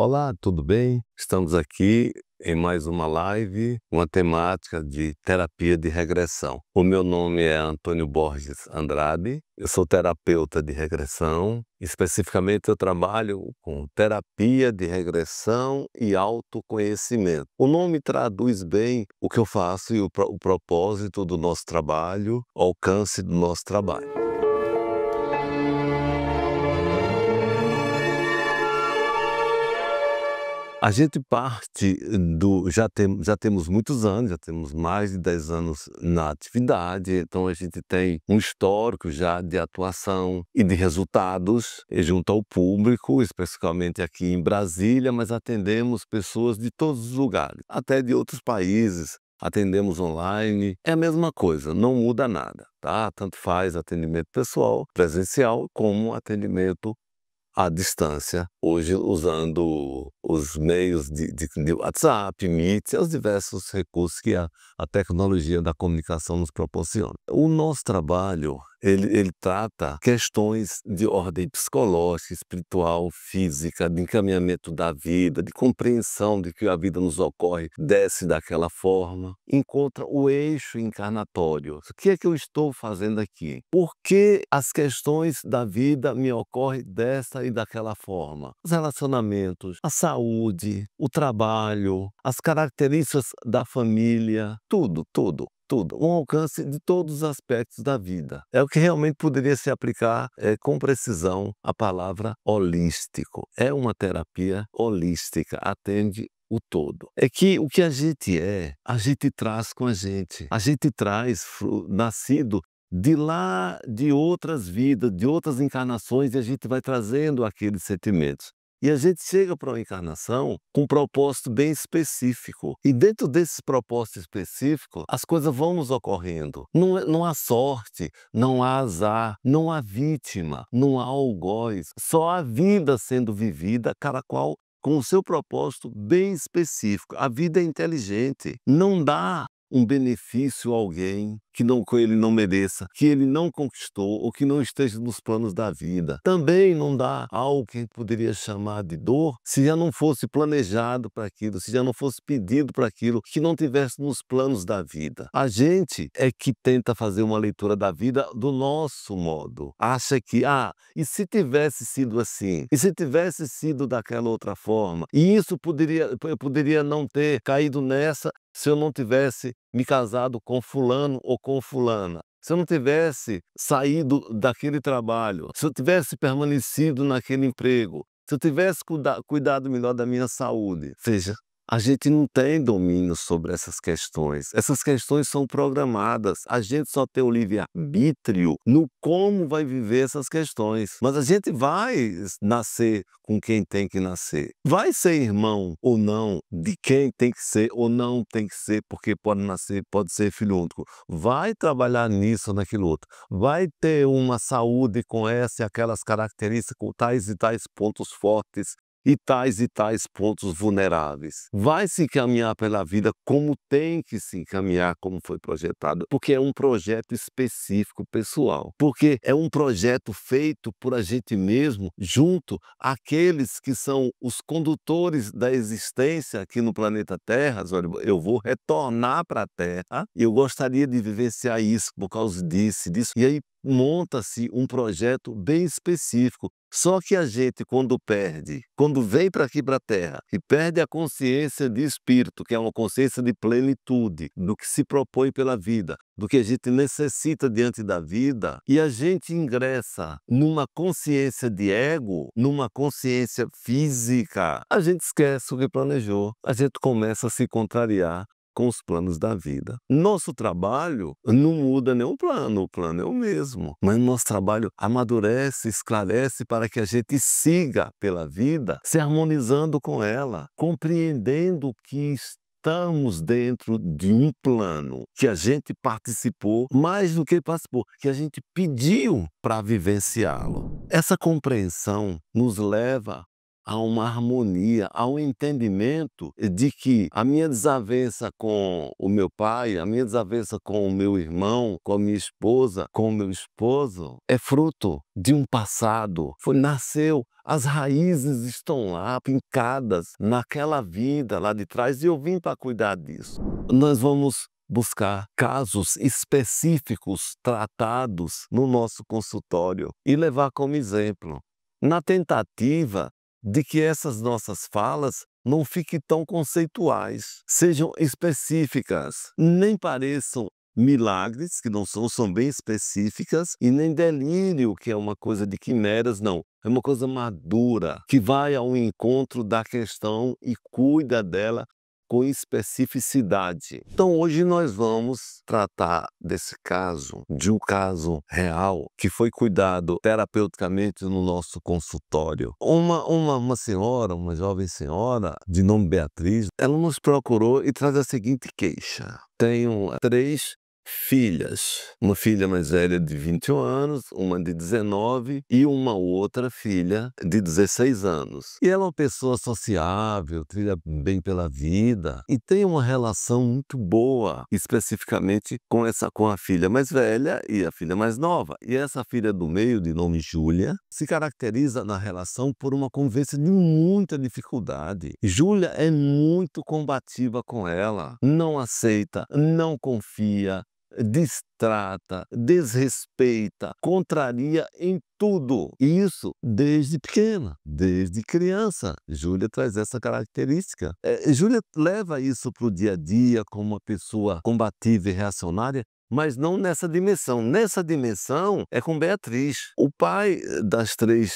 Olá, tudo bem? Estamos aqui em mais uma live, uma temática de terapia de regressão. O meu nome é Antônio Borges Andrade, eu sou terapeuta de regressão, especificamente eu trabalho com terapia de regressão e autoconhecimento. O nome traduz bem o que eu faço e o propósito do nosso trabalho, o alcance do nosso trabalho. A gente parte já temos muitos anos, já temos mais de 10 anos na atividade, então a gente tem um histórico já de atuação e de resultados junto ao público, especificamente aqui em Brasília, mas atendemos pessoas de todos os lugares, até de outros países. Atendemos online, é a mesma coisa, não muda nada, tá? Tanto faz atendimento pessoal, presencial, como atendimento à distância, hoje usando os meios de WhatsApp, Meet, os diversos recursos que a tecnologia da comunicação nos proporciona. O nosso trabalho, ele trata questões de ordem psicológica, espiritual, física, de encaminhamento da vida, de compreensão de que a vida nos ocorre desse daquela forma, encontra o eixo encarnatório. O que é que eu estou fazendo aqui? Por que as questões da vida me ocorrem dessa e daquela forma? Os relacionamentos, a saúde, o trabalho, as características da família, tudo, tudo. Tudo, um alcance de todos os aspectos da vida. É o que realmente poderia se aplicar com precisão a palavra holístico. É uma terapia holística, atende o todo. É que o que a gente traz com a gente. A gente traz nascido de lá de outras vidas, de outras encarnações, e a gente vai trazendo aqueles sentimentos. E a gente chega para uma encarnação com um propósito bem específico. E dentro desse propósito específico, as coisas vão nos ocorrendo. Não há sorte, não há azar, não há vítima, não há algoz. Só há vida sendo vivida, cada qual com o seu propósito bem específico. A vida é inteligente, não dá um benefício a alguém que ele não mereça, que ele não conquistou ou que não esteja nos planos da vida. Também não dá algo que a gente poderia chamar de dor se já não fosse planejado para aquilo, se já não fosse pedido para aquilo, que não tivesse nos planos da vida. A gente é que tenta fazer uma leitura da vida do nosso modo. Acha que, e se tivesse sido assim? E se tivesse sido daquela outra forma? E isso eu poderia não ter caído nessa se eu não tivesse me casado com fulano ou com fulana, se eu não tivesse saído daquele trabalho, se eu tivesse permanecido naquele emprego, se eu tivesse cuidado melhor da minha saúde. Ou seja, a gente não tem domínio sobre essas questões. Essas questões são programadas. A gente só tem o livre-arbítrio no como vai viver essas questões. Mas a gente vai nascer com quem tem que nascer. Vai ser irmão ou não de quem tem que ser ou não tem que ser, porque pode nascer, pode ser filho único. Vai trabalhar nisso ou naquilo outro. Vai ter uma saúde com essa e aquelas características, com tais e tais pontos fortes e tais pontos vulneráveis. Vai se encaminhar pela vida como tem que se encaminhar, como foi projetado, porque é um projeto específico pessoal, porque é um projeto feito por a gente mesmo, junto àqueles que são os condutores da existência aqui no planeta Terra. Olha, eu vou retornar para a Terra e eu gostaria de vivenciar isso por causa disso. E aí monta-se um projeto bem específico. Só que a gente, quando vem para aqui para a Terra e perde a consciência de espírito, que é uma consciência de plenitude, do que se propõe pela vida, do que a gente necessita diante da vida, e a gente ingressa numa consciência de ego, numa consciência física, a gente esquece o que planejou, a gente começa a se contrariar com os planos da vida. Nosso trabalho não muda nenhum plano, o plano é o mesmo, mas nosso trabalho amadurece, esclarece para que a gente siga pela vida, se harmonizando com ela, compreendendo que estamos dentro de um plano que a gente participou, mais do que participou, que a gente pediu para vivenciá-lo. Essa compreensão nos leva há uma harmonia, há um entendimento de que a minha desavença com o meu pai, a minha desavença com o meu irmão, com a minha esposa, com o meu esposo, é fruto de um passado. Nasceu, as raízes estão lá, fincadas naquela vida lá de trás, e eu vim para cuidar disso. Nós vamos buscar casos específicos tratados no nosso consultório e levar como exemplo, na tentativa de que essas nossas falas não fiquem tão conceituais, sejam específicas, nem pareçam milagres, que não são, são bem específicas, e nem delírio, que é uma coisa de quimeras, não. É uma coisa madura, que vai ao encontro da questão e cuida dela com especificidade. Então hoje nós vamos tratar desse caso, de um caso real, que foi cuidado terapeuticamente no nosso consultório. Uma senhora, uma jovem senhora, de nome Beatriz, ela nos procurou e traz a seguinte queixa: tenho 3 filhas, uma filha mais velha de 21 anos, uma de 19 e uma outra filha de 16 anos. E ela é uma pessoa sociável, trilha bem pela vida e tem uma relação muito boa, especificamente com a filha mais velha e a filha mais nova. E essa filha do meio, de nome Júlia, se caracteriza na relação por uma convivência de muita dificuldade. Júlia é muito combativa com ela, não aceita, não confia, distrata, desrespeita, contraria em tudo. E isso desde pequena, desde criança. Júlia traz essa característica. Júlia leva isso para o dia a dia como uma pessoa combativa e reacionária, mas não nessa dimensão. Nessa dimensão é com Beatriz. O pai das 3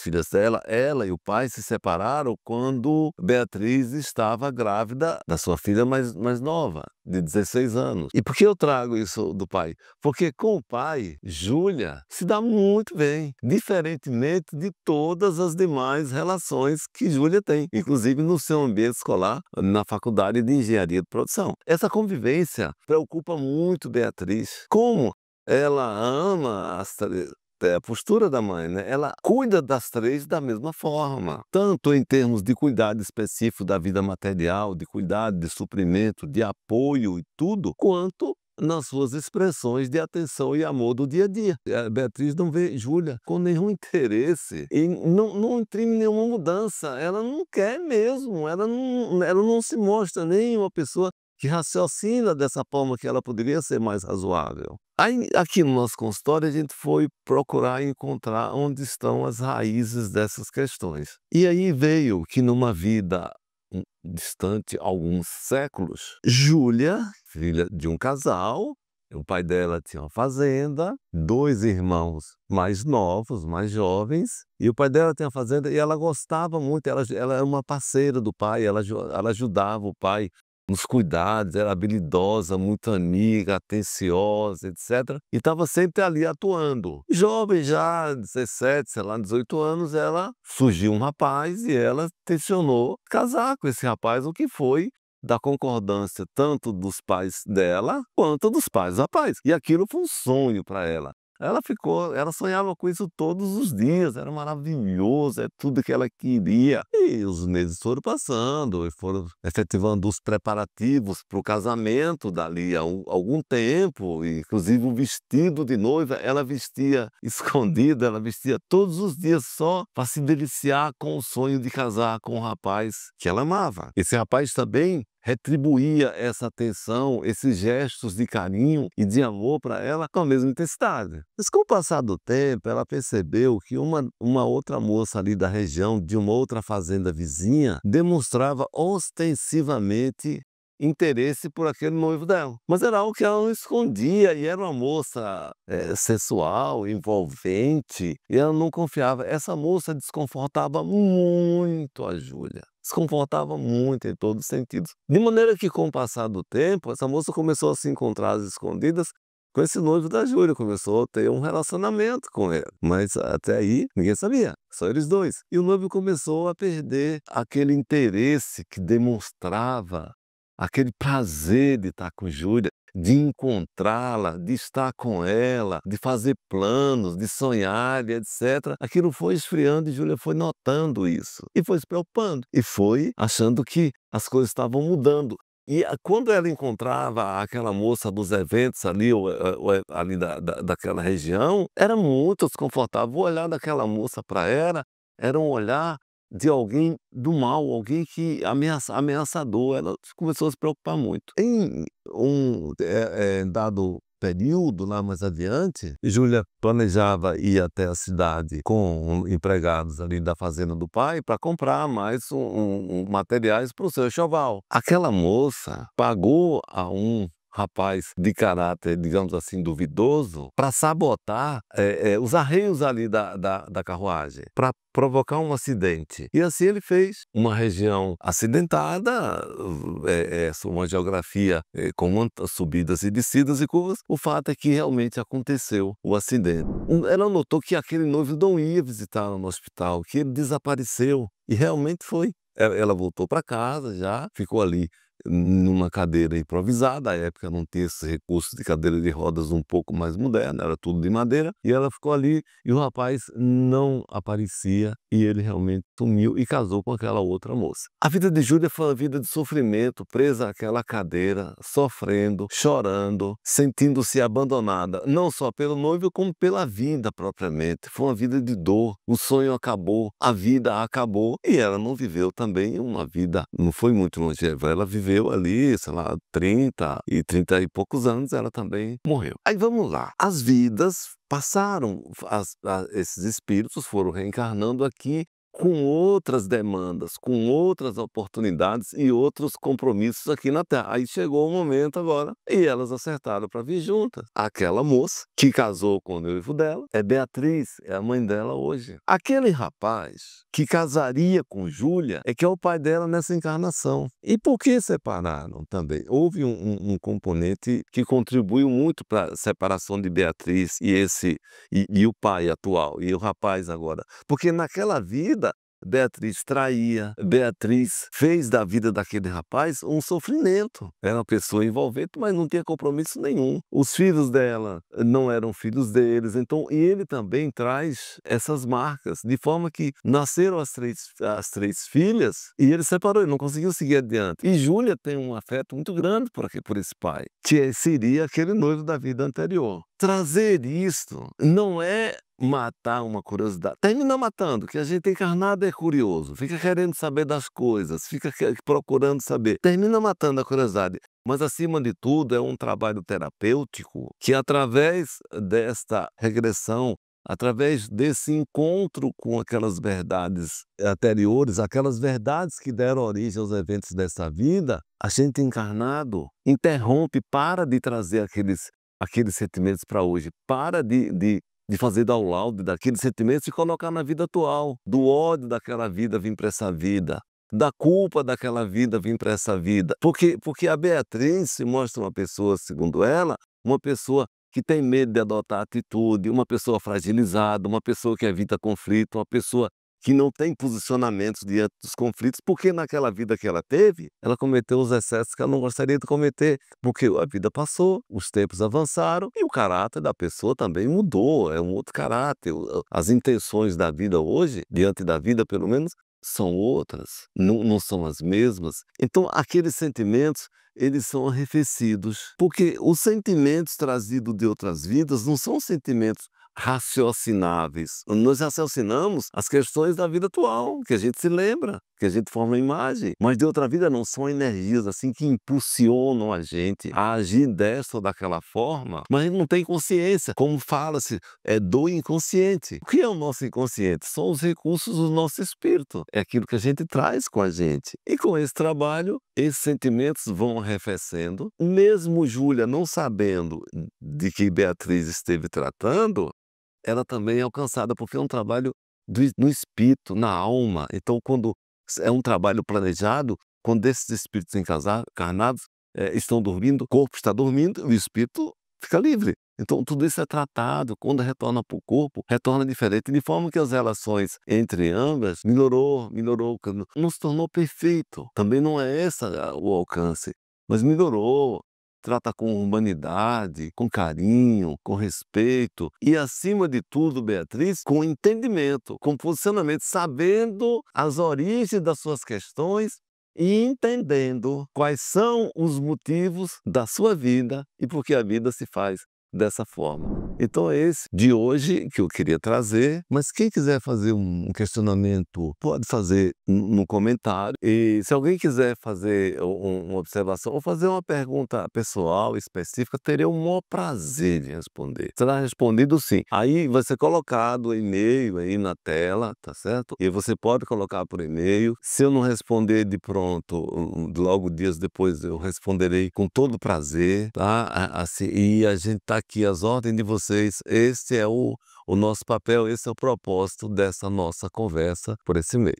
filhas dela, ela e o pai se separaram quando Beatriz estava grávida da sua filha mais nova, de 16 anos. E por que eu trago isso do pai? Porque com o pai, Júlia se dá muito bem, diferentemente de todas as demais relações que Júlia tem, inclusive no seu ambiente escolar, na faculdade de engenharia de produção. Essa convivência preocupa muito Beatriz. Como ela ama a postura da mãe, né? Ela cuida das 3 da mesma forma, tanto em termos de cuidado específico da vida material, de cuidado, de suprimento, de apoio e tudo, quanto nas suas expressões de atenção e amor do dia a dia. A Beatriz não vê Júlia com nenhum interesse e não imprime nenhuma mudança. Ela não quer mesmo, ela não se mostra nem uma pessoa que raciocina dessa forma, que ela poderia ser mais razoável. Aí, aqui no nosso consultório, a gente foi procurar encontrar onde estão as raízes dessas questões. E aí veio que numa vida distante, alguns séculos, Júlia, filha de um casal, o pai dela tinha uma fazenda, 2 irmãos mais novos, mais jovens, e o pai dela tinha uma fazenda e ela gostava muito, ela era uma parceira do pai, ela ajudava o pai nos cuidados, era habilidosa, muito amiga, atenciosa, etc. E estava sempre ali atuando. Jovem já, 17, sei lá, 18 anos, surgiu um rapaz e ela tencionou casar com esse rapaz, o que foi da concordância tanto dos pais dela quanto dos pais do rapaz. E aquilo foi um sonho para ela. Ela sonhava com isso todos os dias, era maravilhoso, é tudo que ela queria. E os meses foram passando, e foram efetivando os preparativos para o casamento dali a algum tempo, e inclusive o vestido de noiva, ela vestia escondida, ela vestia todos os dias só para se deliciar com o sonho de casar com um rapaz que ela amava. Esse rapaz também retribuía essa atenção, esses gestos de carinho e de amor para ela com a mesma intensidade. Mas com o passar do tempo, ela percebeu que uma outra moça ali da região, de uma outra fazenda vizinha, demonstrava ostensivamente interesse por aquele noivo dela. Mas era algo que ela não escondia, e era uma moça sensual, envolvente, e ela não confiava. Essa moça desconfortava muito a Júlia. Desconfortava muito em todos os sentidos. De maneira que, com o passar do tempo, essa moça começou a se encontrar às escondidas com esse noivo da Júlia, começou a ter um relacionamento com ele. Mas até aí ninguém sabia, só eles dois. E o noivo começou a perder aquele interesse que demonstrava, aquele prazer de estar com Júlia. de encontrá-la, de estar com ela, de fazer planos, de sonhar e etc. Aquilo foi esfriando e Júlia foi notando isso, e foi se preocupando, e foi achando que as coisas estavam mudando. E quando ela encontrava aquela moça dos eventos ali, ali daquela região, era muito desconfortável. O olhar daquela moça para ela era um olhar de alguém do mal, alguém que ameaçador. Ela começou a se preocupar muito. Em dado período, lá mais adiante, Júlia planejava ir até a cidade com empregados ali da fazenda do pai para comprar mais materiais para o seu enxoval. Aquela moça pagou a um rapaz de caráter, digamos assim, duvidoso, para sabotar os arreios ali da carruagem, para provocar um acidente. E assim ele fez. Uma região acidentada, uma geografia com muitas subidas e descidas e curvas. O fato é que realmente aconteceu o acidente. Ela notou que aquele noivo não ia visitá-la no hospital, que ele desapareceu. E realmente foi. Ela voltou para casa já, ficou ali numa cadeira improvisada. À época não tinha esse recurso de cadeira de rodas um pouco mais moderna, era tudo de madeira, e ela ficou ali e o rapaz não aparecia e ele realmente sumiu e casou com aquela outra moça. A vida de Júlia foi uma vida de sofrimento, presa àquela cadeira, sofrendo, chorando, sentindo-se abandonada, não só pelo noivo como pela vida propriamente. Foi uma vida de dor, o sonho acabou, a vida acabou e ela não viveu também uma vida, não foi muito longeva, ela viveu ali, sei lá, 30 e poucos anos, ela também morreu. Aí vamos lá, as vidas passaram, esses espíritos foram reencarnando aqui com outras demandas, com outras oportunidades e outros compromissos aqui na Terra. Aí chegou o momento agora e elas acertaram para vir juntas. Aquela moça que casou com o noivo dela é Beatriz, é a mãe dela hoje. Aquele rapaz que casaria com Júlia é que é o pai dela nessa encarnação. E por que separaram também? Houve um componente que contribuiu muito para a separação de Beatriz e o pai atual, e o rapaz agora. Porque naquela vida, Beatriz traía, Beatriz fez da vida daquele rapaz um sofrimento. Era uma pessoa envolvente, mas não tinha compromisso nenhum. Os filhos dela não eram filhos deles, então, e ele também traz essas marcas, de forma que nasceram as três filhas e ele separou, ele não conseguiu seguir adiante. E Júlia tem um afeto muito grande por esse pai, que seria aquele noivo da vida anterior. Trazer isto não é matar uma curiosidade. Termina matando, que a gente encarnado é curioso, fica querendo saber das coisas, fica procurando saber. Termina matando a curiosidade. Mas, acima de tudo, é um trabalho terapêutico que, através desta regressão, através desse encontro com aquelas verdades anteriores, aquelas verdades que deram origem aos eventos dessa vida, a gente encarnado interrompe, para de trazer aqueles sentimentos para hoje, para de fazer download daqueles sentimentos e colocar na vida atual, do ódio daquela vida vir para essa vida, da culpa daquela vida vir para essa vida. Porque a Beatriz se mostra uma pessoa, segundo ela, uma pessoa que tem medo de adotar atitude, uma pessoa fragilizada, uma pessoa que evita conflito, uma pessoa que não tem posicionamentos diante dos conflitos, porque naquela vida que ela teve, ela cometeu os excessos que ela não gostaria de cometer, porque a vida passou, os tempos avançaram e o caráter da pessoa também mudou, é um outro caráter. As intenções da vida hoje, diante da vida pelo menos, são outras, não são as mesmas. Então aqueles sentimentos, eles são arrefecidos, porque os sentimentos trazidos de outras vidas não são sentimentos raciocináveis. Nós raciocinamos as questões da vida atual, que a gente se lembra, que a gente forma imagem, mas de outra vida não, são energias assim que impulsionam a gente a agir dessa ou daquela forma, mas a gente não tem consciência, como fala-se, é do inconsciente. O que é o nosso inconsciente? São os recursos do nosso espírito, é aquilo que a gente traz com a gente. E com esse trabalho, esses sentimentos vão arrefecendo, mesmo Júlia não sabendo de que Beatriz esteve tratando, ela também é alcançada, porque é um trabalho no espírito, na alma. Então, quando é um trabalho planejado, quando esses espíritos encarnados estão dormindo, o corpo está dormindo, o espírito fica livre. Então, tudo isso é tratado. Quando retorna para o corpo, retorna diferente, de forma que as relações entre ambas melhorou, não se tornou perfeito. Também não é esse o alcance, mas melhorou, trata com humanidade, com carinho, com respeito e, acima de tudo, Beatriz, com entendimento, com posicionamento, sabendo as origens das suas questões e entendendo quais são os motivos da sua vida e por que a vida se faz dessa forma. Então é esse de hoje que eu queria trazer, mas quem quiser fazer um questionamento pode fazer no comentário, e se alguém quiser fazer uma observação ou fazer uma pergunta pessoal, específica, terei o maior prazer de responder. Será respondido sim. Aí vai ser colocado o e-mail aí na tela, tá certo? E você pode colocar por e-mail. Se eu não responder de pronto, logo dias depois eu responderei com todo prazer, tá? Assim, e a gente tá aqui às ordens de vocês. Esse é o nosso papel, esse é o propósito dessa nossa conversa por esse meio.